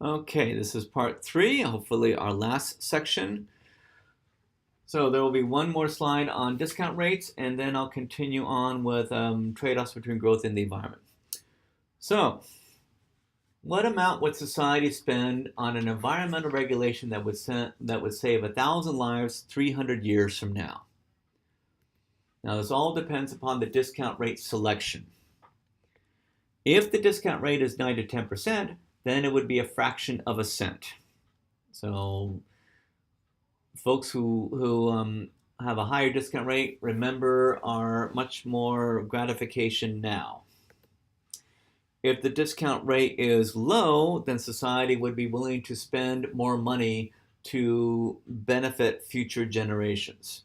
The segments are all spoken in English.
Okay, this is part 3, hopefully our last section. So there will be one more slide on discount rates, and then I'll continue on with trade-offs between growth and the environment. So, what amount would society spend on an environmental regulation that would save 1,000 lives 300 years from now? Now, this all depends upon the discount rate selection. If the discount rate is 9 to 10%, then it would be a fraction of a cent. So folks who have a higher discount rate, remember, are much more gratification now. If the discount rate is low, then society would be willing to spend more money to benefit future generations.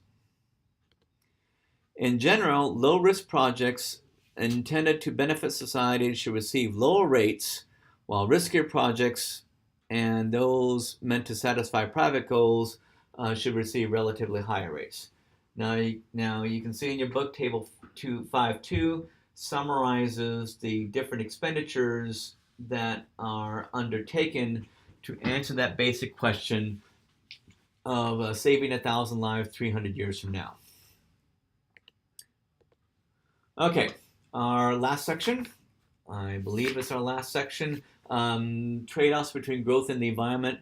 In general, low-risk projects intended to benefit society should receive lower rates, while riskier projects and those meant to satisfy private goals should receive relatively higher rates. Now you can see in your book, table 5.2 summarizes the different expenditures that are undertaken to answer that basic question of saving 1,000 lives 300 years from now. Okay, our last section, I believe it's our last section, trade-offs between growth and the environment,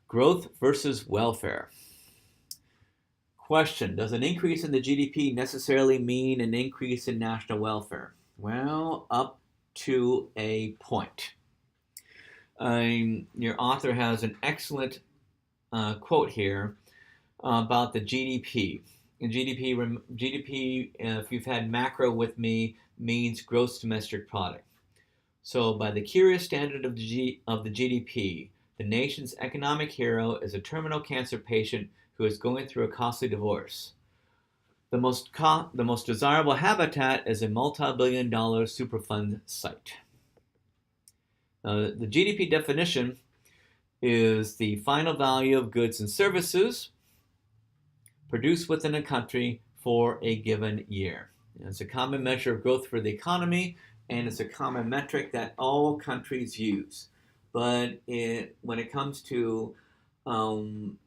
growth versus welfare. Question, does an increase in the GDP necessarily mean an increase in national welfare? Well, up to a point. Your author has an excellent quote here about the GDP. GDP, if you've had macro with me, means gross domestic product. So by the curious standard of the GDP, the nation's economic hero is a terminal cancer patient who is going through a costly divorce. The most desirable habitat is a multi-billion-dollar Superfund site. The GDP definition is the final value of goods and services produced within a country for a given year. It's a common measure of growth for the economy, and it's a common metric that all countries use. But when it comes to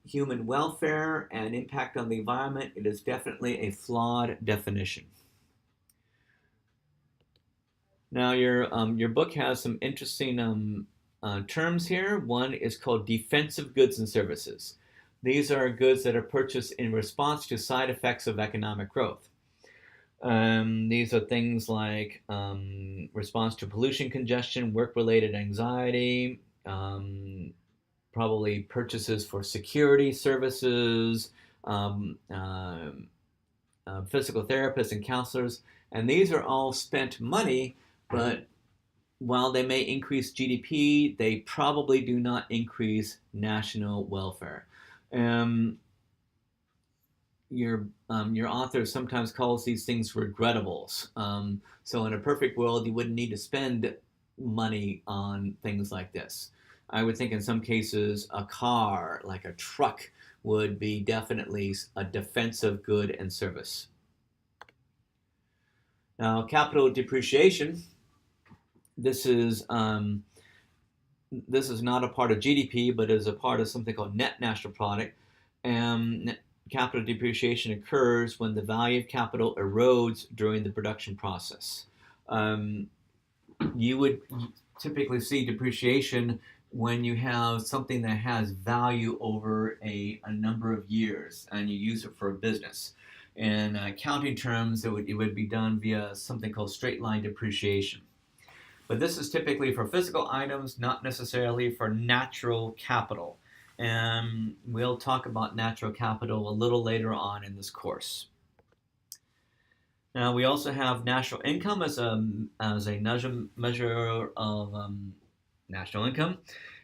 human welfare and impact on the environment, it is definitely a flawed definition. Now, your book has some interesting terms here. One is called defensive goods and services. These are goods that are purchased in response to side effects of economic growth. These are things like response to pollution, congestion, work-related anxiety, probably purchases for security services, physical therapists and counselors. And these are all spent money, but while they may increase GDP, they probably do not increase national welfare. Your author sometimes calls these things regrettables. So in a perfect world, you wouldn't need to spend money on things like this. I would think in some cases a car, like a truck, would be definitely a defensive good and service. Now, capital depreciation. This is not a part of GDP, but is a part of something called net national product. Capital depreciation occurs when the value of capital erodes during the production process. You would typically see depreciation when you have something that has value over a number of years and you use it for a business. In accounting terms, it would be done via something called straight line depreciation. But this is typically for physical items, not necessarily for natural capital. And we'll talk about natural capital a little later on in this course. Now, we also have national income as a measure of national income,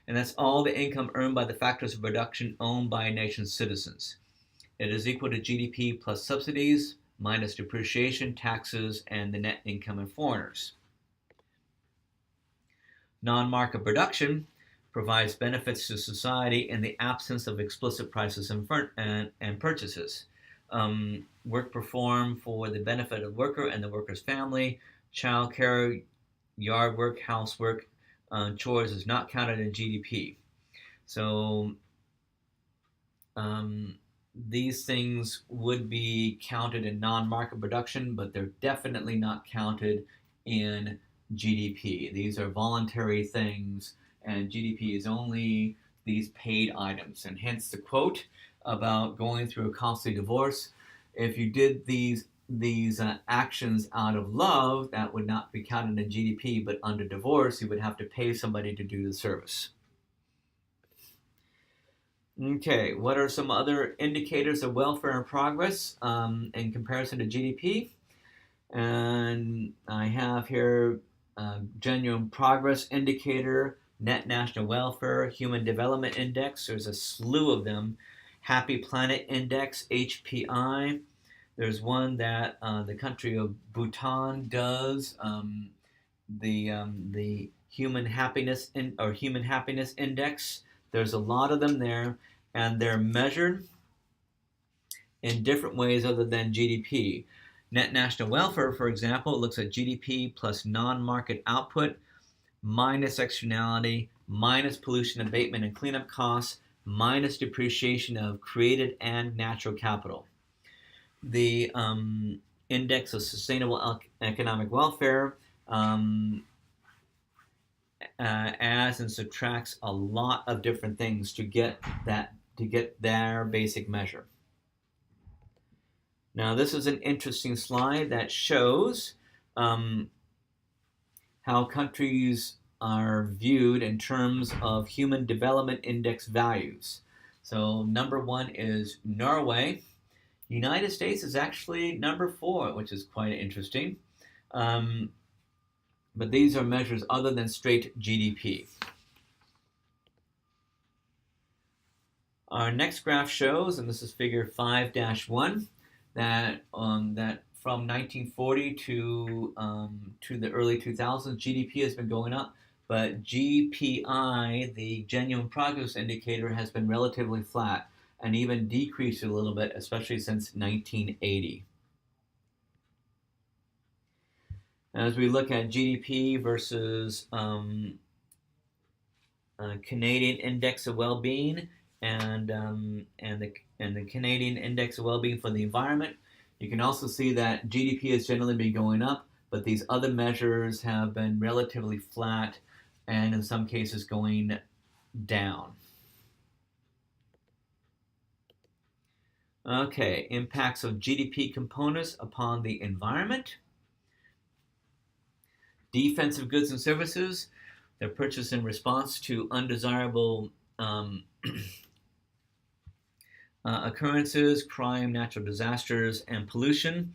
and that's all the income earned by the factors of production owned by a nation's citizens. It is equal to GDP plus subsidies, minus depreciation, taxes, and the net income of foreigners. Non-market production provides benefits to society in the absence of explicit prices and purchases. Work performed for the benefit of the worker and the worker's family, child care, yard work, housework, chores is not counted in GDP. So these things would be counted in non-market production, but they're definitely not counted in GDP. These are voluntary things, and GDP is only these paid items. And hence the quote about going through a costly divorce. If you did these actions out of love, that would not be counted in GDP, but under divorce, you would have to pay somebody to do the service. Okay, what are some other indicators of welfare and progress in comparison to GDP? And I have here genuine progress indicator, net national welfare, human development index. There's a slew of them. Happy Planet Index, HPI. There's one that the country of Bhutan does, the Human Happiness Human Happiness Index. There's a lot of them there, and they're measured in different ways other than GDP. Net national welfare, for example, looks at GDP plus non-market output minus externality minus pollution abatement and cleanup costs minus depreciation of created and natural capital. The Index of Sustainable Economic Welfare adds and subtracts a lot of different things to get their basic measure. Now, this is an interesting slide that shows how countries are viewed in terms of Human Development Index values. So number 1 is Norway. United States is actually number 4, which is quite interesting. But these are measures other than straight GDP. Our next graph shows, and this is figure 5-1, that from 1940 to the early 2000s, GDP has been going up, but GPI, the genuine progress indicator, has been relatively flat and even decreased a little bit, especially since 1980. As we look at GDP versus Canadian Index of Well-being and the Canadian Index of Well-being for the environment, you can also see that GDP has generally been going up, but these other measures have been relatively flat and in some cases going down. Okay, impacts of GDP components upon the environment. Defensive goods and services, they're purchased in response to undesirable occurrences, crime, natural disasters, and pollution.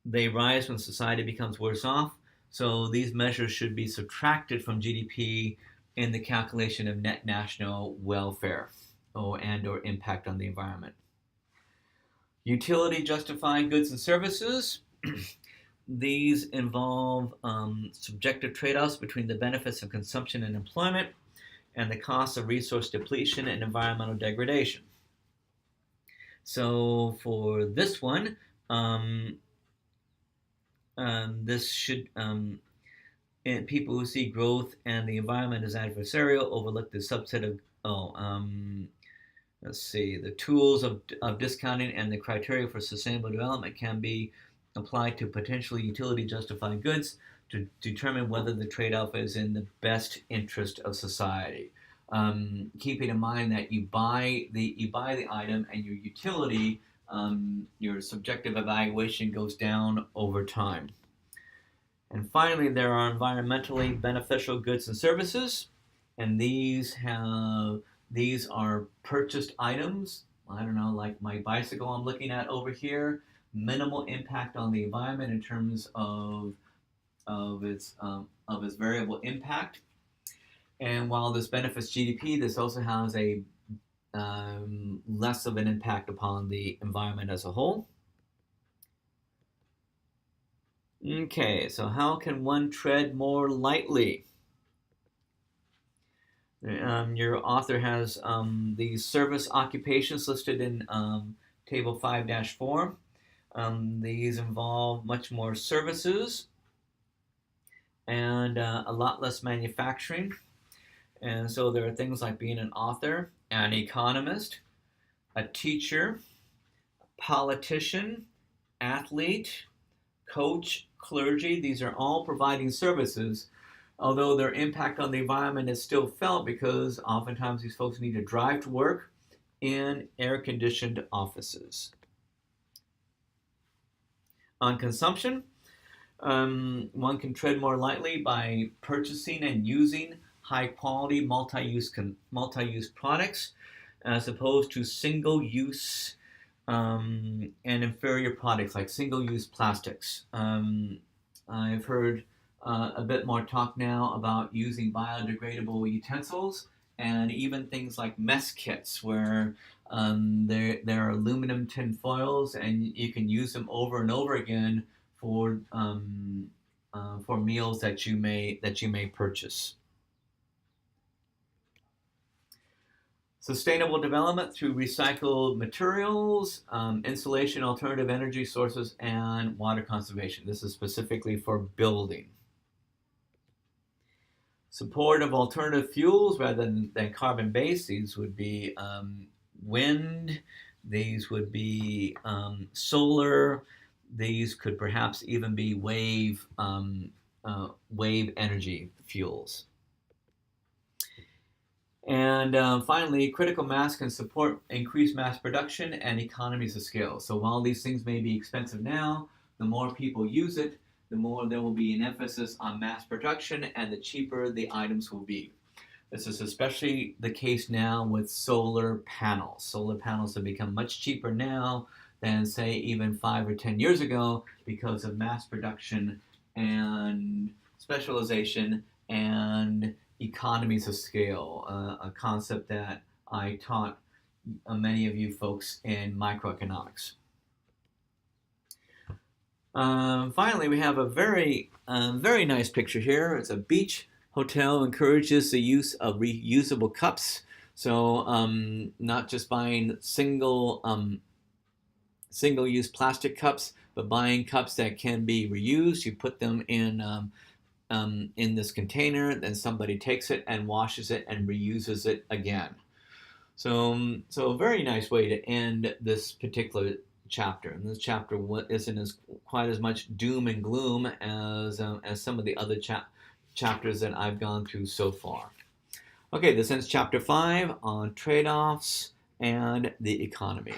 They rise when society becomes worse off. So these measures should be subtracted from GDP in the calculation of net national welfare or impact on the environment. Utility justified goods and services. These involve subjective trade-offs between the benefits of consumption and employment and the costs of resource depletion and environmental degradation. So for this one, this should, people who see growth and the environment as adversarial overlook the subset of, let's see, the tools of discounting and the criteria for sustainable development can be applied to potentially utility justified goods to determine whether the trade-off is in the best interest of society. Keeping in mind that you buy the item and your utility, your subjective evaluation goes down over time. And finally, there are environmentally beneficial goods and services, and these are purchased items. I don't know, like my bicycle I'm looking at over here. Minimal impact on the environment in terms of its variable impact. And while this benefits GDP, this also has a less of an impact upon the environment as a whole. Okay, so how can one tread more lightly? Your author has these service occupations listed in table 5-4. These involve much more services and a lot less manufacturing. And so there are things like being an author, an economist, a teacher, politician, athlete, coach, clergy. These are all providing services, although their impact on the environment is still felt because oftentimes these folks need to drive to work in air-conditioned offices. On consumption, one can tread more lightly by purchasing and using high-quality multi-use products as opposed to single-use and inferior products like single-use plastics. I've heard a bit more talk now about using biodegradable utensils and even things like mess kits where there are aluminum tin foils and you can use them over and over again for meals that you may purchase. Sustainable development through recycled materials, insulation, alternative energy sources, and water conservation. This is specifically for building. Support of alternative fuels rather than carbon-based. These would be wind. These would be solar. These could perhaps even be wave energy fuels. And finally, critical mass can support increased mass production and economies of scale. So while these things may be expensive now, the more people use it, the more there will be an emphasis on mass production and the cheaper the items will be. This is especially the case now with solar panels. Solar panels have become much cheaper now than, say, even 5 or 10 years ago because of mass production and specialization and economies of scale, a concept that I taught many of you folks in microeconomics. Finally, we have a very nice picture here. It's a beach hotel encourages the use of reusable cups. So not just buying single-use plastic cups, but buying cups that can be reused. You put them in this container, then somebody takes it and washes it and reuses it again. So a very nice way to end this particular chapter. And this chapter isn't quite as much doom and gloom as some of the other chapters that I've gone through so far. Okay, this ends chapter 5 on trade-offs and the economy.